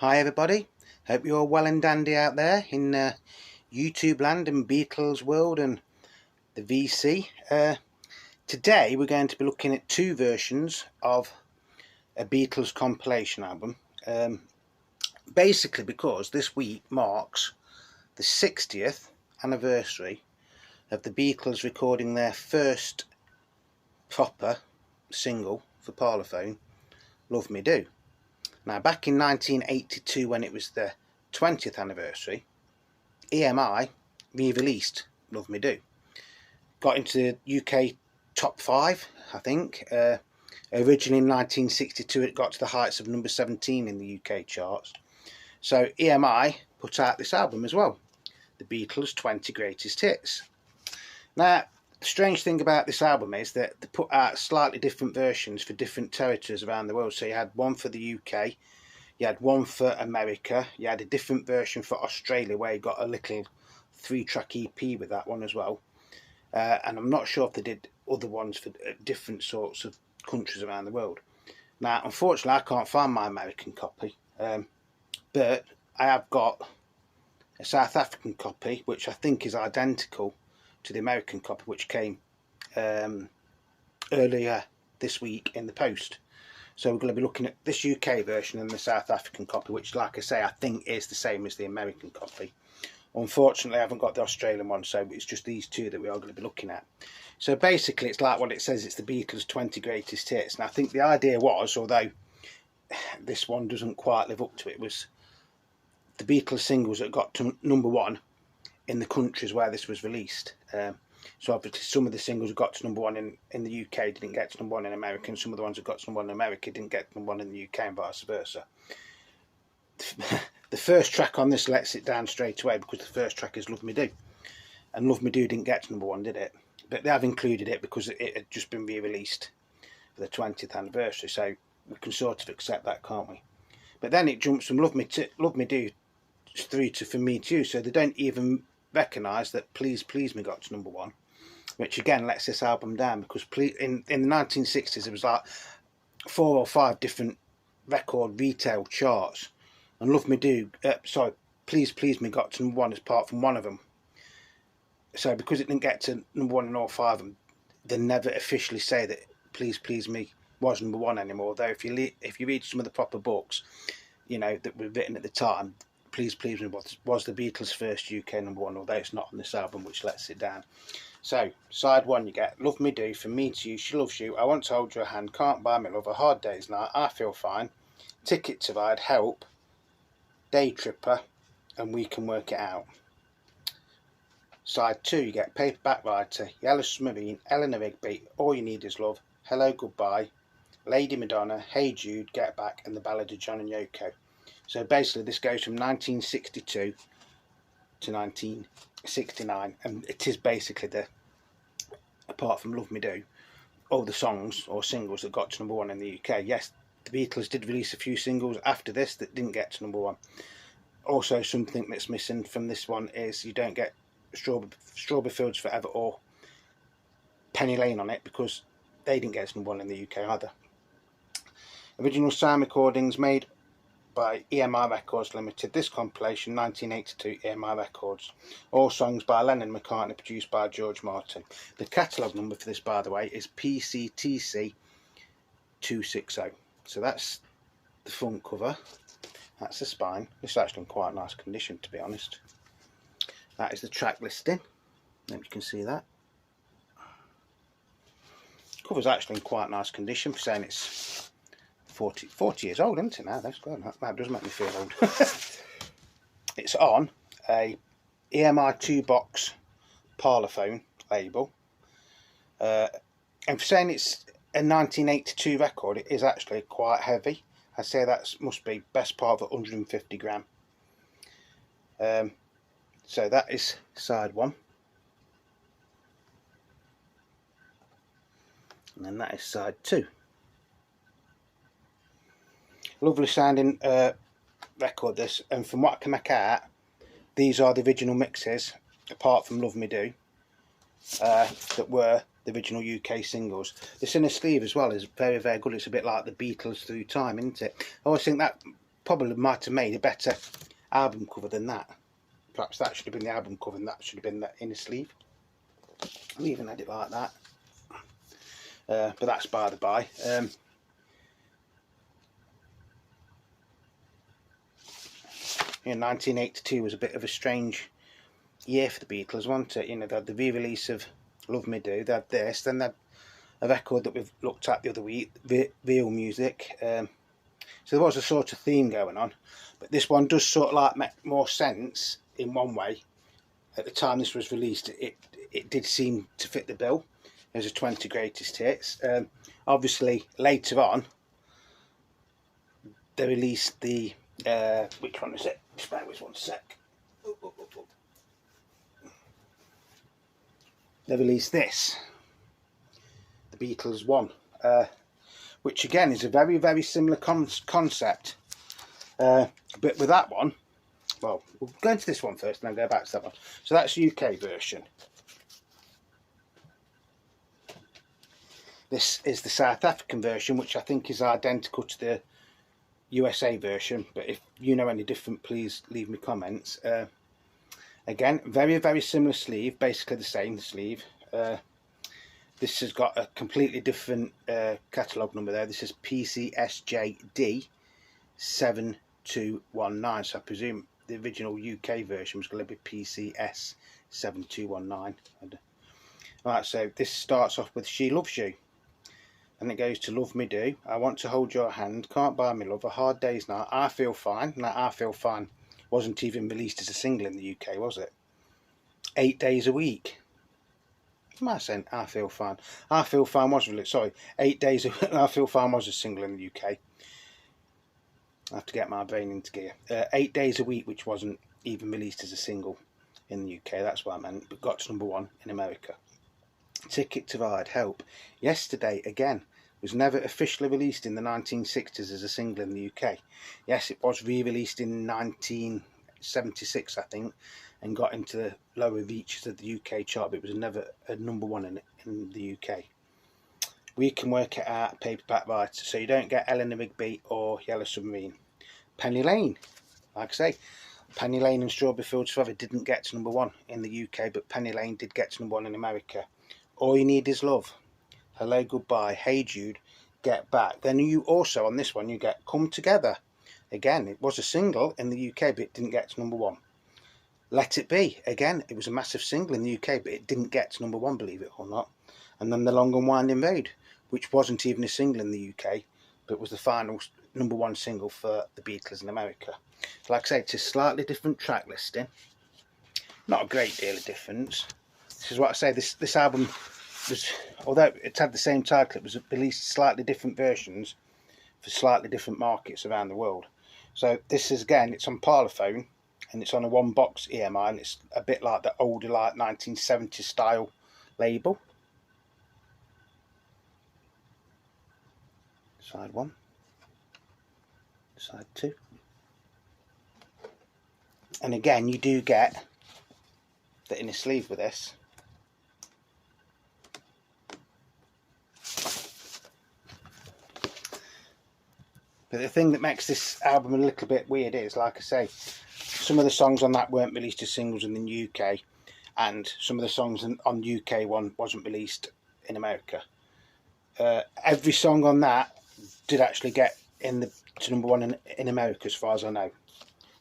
Hi everybody, hope you're well and dandy out there in YouTube land and Beatles world and the VC. Today we're going to be looking at two versions of a Beatles compilation album. Basically because this week marks the 60th anniversary of the Beatles recording their first proper single for Parlophone, Love Me Do. Now, back in 1982, when it was the 20th anniversary, EMI re-released Love Me Do. Got into the UK top 5, I think. Originally in 1962, it got to the heights of number 17 in the UK charts. So EMI put out this album as well, the Beatles 20 Greatest Hits. Now, the strange thing about this album is that they put out slightly different versions for different territories around the world. So you had one for the UK, you had one for America, you had a different version for Australia where you got a little 3-track EP with that one as well. And I'm not sure if they did other ones for different sorts of countries around the world. Now, unfortunately, I can't find my American copy, but I have got a South African copy, which I think is identical to the American copy, which came earlier this week in the post. So we're going to be looking at this UK version and the South African copy, which, like I say, I think is the same as the American copy. Unfortunately, I haven't got the Australian one, so it's just these two that we are going to be looking at. So basically, it's like what it says, it's the Beatles 20 Greatest Hits. And I think the idea was, although this one doesn't quite live up to it, was the Beatles singles that got to number 1 in the countries where this was released. So obviously some of the singles that got to number 1 in the UK didn't get to number 1 in America, and some of the ones that got to number 1 in America didn't get to number 1 in the UK, and vice versa. The first track on this lets it down straight away, because the first track is Love Me Do, and Love Me Do didn't get to number 1, did it? But they have included it because it had just been re-released for the 20th anniversary, so we can sort of accept that, can't we? But then it jumps from Love Me Do through to For Me To You, so they don't even recognise that Please Please Me got to number 1, which again lets this album down, because in the 1960s there was like 4 or 5 different record retail charts, and Love Me Do, Please Please Me got to number 1 as part from one of them. So because it didn't get to number 1 in all 5 of them, they never officially say that Please Please Me was number 1 anymore. Though if you read some of the proper books, you know, that were written at the time, Please Please Me was the Beatles' first UK number 1, although it's not on this album, which lets it down. So, side 1 you get Love Me Do, For Me To You, She Loves You, I Want to Hold Your Hand, Can't Buy Me Love, A Hard Day's Night, I Feel Fine, Ticket to Ride, Help, Day Tripper, and We Can Work It Out. Side 2 you get Paperback Writer, Yellow Submarine, Eleanor Rigby, All You Need Is Love, Hello Goodbye, Lady Madonna, Hey Jude, Get Back, and The Ballad of John and Yoko. So basically this goes from 1962 to 1969, and it is basically apart from Love Me Do, all the songs or singles that got to number 1 in the UK. Yes, the Beatles did release a few singles after this that didn't get to number 1. Also, something that's missing from this one is you don't get Strawberry Fields Forever or Penny Lane on it, because they didn't get to number 1 in the UK either. Original sound recordings made by EMI Records Limited. This compilation 1982 EMI Records. All songs by Lennon and McCartney, produced by George Martin. The catalogue number for this, by the way, is PCTC 260. So that's the front cover. That's the spine. This is actually in quite nice condition, to be honest. That is the track listing. Hope you can see that. Cover's actually in quite nice condition, for saying it's 40 years old, isn't it now? That's good. That does make me feel old. It's on a EMI 2-box Parlophone label. And for saying it's a 1982 record, it is actually quite heavy. I'd say that must be best part of 150 gram. So that is side 1. And then that is side 2. Lovely sounding record this, and from what I can make out, these are the original mixes, apart from Love Me Do, that were the original UK singles. The inner sleeve as well is very, very good. It's a bit like the Beatles Through Time, isn't it? I always think that probably might have made a better album cover than that. Perhaps that should have been the album cover and that should have been the inner sleeve. I even had it like that. But that's by the by. You know, 1982 was a bit of a strange year for the Beatles, wasn't it? You know, they had the re-release of Love Me Do, they had this, then they had a record that we've looked at the other week, Real Music. So there was a sort of theme going on, but this one does sort of like make more sense in one way. At the time this was released, it did seem to fit the bill as a 20 greatest hits. Obviously later on they released the which one is it? Just bear with one sec. They released this, the Beatles one, which again is a very, very similar concept. But with that one, well, we'll go into this one first and then go back to that one. So that's the UK version. This is the South African version, which I think is identical to the USA version, but if you know any different, please leave me comments. Again, very, very similar sleeve, basically the same sleeve. This has got a completely different catalogue number there. This is PCSJD 7219, so I presume the original UK version was going to be PCS 7219. Right, so this starts off with She Loves You, and it goes to Love Me Do, I Want to Hold Your Hand, Can't Buy Me Love, A Hard Day's Night, I Feel Fine. Now I Feel Fine wasn't even released as a single in the UK, was it? 8 Days a Week. Am I saying I Feel Fine? I Feel Fine was released, sorry, 8 Days a Week, I Feel Fine was a single in the UK. I have to get my brain into gear. 8 Days a Week, which wasn't even released as a single in the UK, that's what I meant, but got to #1 in America. Ticket to Ride, Help, Yesterday Again, was never officially released in the 1960s as a single in the UK. Yes, it was re-released in 1976, I think, and got into the lower reaches of the UK chart, but it was never a #1 in the UK. We Can Work It Out, Paperback Writer, so you don't get Eleanor Rigby or Yellow Submarine. Penny Lane, like I say, Penny Lane and Strawberry Fields Forever didn't get to #1 in the UK, but Penny Lane did get to #1 in America. All You Need Is Love, Hello Goodbye, Hey Jude, Get Back. Then you also, on this one, you get Come Together. Again, it was a single in the UK, but it didn't get to #1. Let It Be, again, it was a massive single in the UK, but it didn't get to #1, believe it or not. And then The Long and Winding Road, which wasn't even a single in the UK, but was the final #1 single for the Beatles in America. Like I say, it's a slightly different track listing. Not a great deal of difference. This is what I say, this album was, although it had the same title, it was released slightly different versions for slightly different markets around the world. So this is, again, it's on Parlophone, and it's on a 1-box EMI, and it's a bit like the older, like 1970s style label. Side 1, side 2, and again you do get the inner sleeve with this. But the thing that makes this album a little bit weird is, like I say, some of the songs on that weren't released as singles in the UK, and some of the songs on the UK one wasn't released in America. Every song on that did actually get to #1 in America, as far as I know,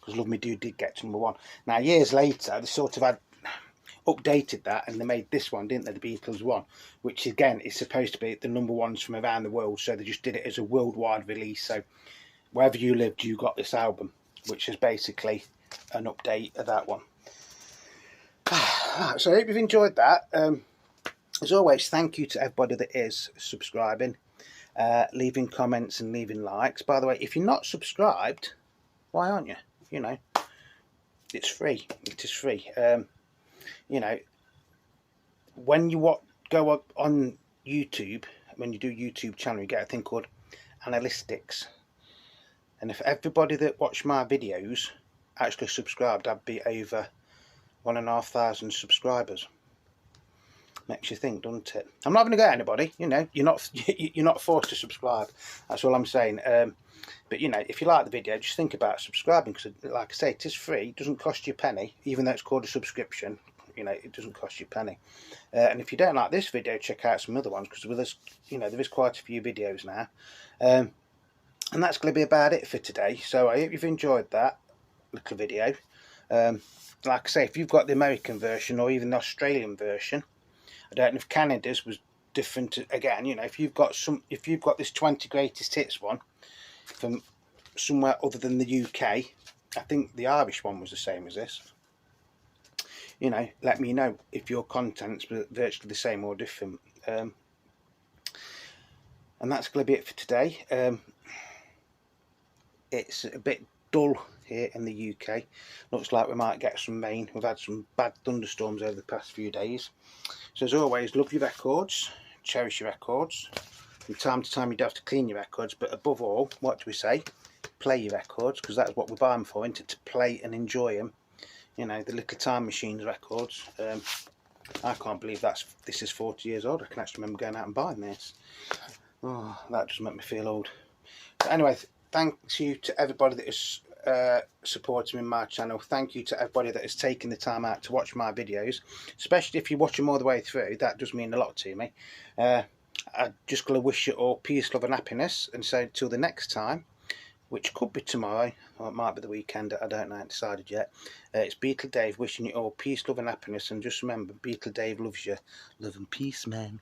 because Love Me Do did get to #1. Now, years later, they sort of had updated that, and they made this one, didn't they, the Beatles one, which again is supposed to be the #1s from around the world, so they just did it as a worldwide release. So wherever you lived, you got this album, which is basically an update of that one. So I hope you've enjoyed that. As always, thank you to everybody that is subscribing, leaving comments and leaving likes. By the way, if you're not subscribed, why aren't you? You know, it's free. It is free. You know, when you go up on YouTube, when you do YouTube channel, you get a thing called analytics, and if everybody that watched my videos actually subscribed, I'd be over 1,500 subscribers. Makes you think, doesn't it? I'm not going to go at anybody, you know. You're not forced to subscribe. That's all I'm saying. But you know, if you like the video, just think about subscribing, because, like I say, it is free. It doesn't cost you a penny, even though it's called a subscription. You know, it doesn't cost you a penny. And if you don't like this video, check out some other ones, because with us, you know, there is quite a few videos now. And that's going to be about it for today. So I hope you've enjoyed that little video. Like I say, if you've got the American version or even the Australian version, I don't know if Canada's was different again. You know, if you've got this 20 greatest hits one from somewhere other than the UK, I think the Irish one was the same as this. You know, let me know if your content's virtually the same or different. And that's going to be it for today. It's a bit dull here in the UK. Looks like we might get some rain. We've had some bad thunderstorms over the past few days. So as always, love your records, cherish your records. From time to time you do have to clean your records, but above all, what do we say? Play your records, because that's what we buy them for, isn't it? To play and enjoy them. You know, the little Time Machines records. I can't believe this is 40 years old. I can actually remember going out and buying this. Oh, that just make me feel old. But anyway, thanks you to everybody that is supporting me in my channel. Thank you to everybody that has taken the time out to watch my videos, especially if you watch them all the way through. That does mean a lot to me. I'm just going to wish you all peace, love and happiness, and say till the next time, which could be tomorrow or it might be the weekend, I don't know, I haven't decided yet. It's Beatle Dave wishing you all peace, love and happiness, and just remember, Beatle Dave loves you. Love and peace, man.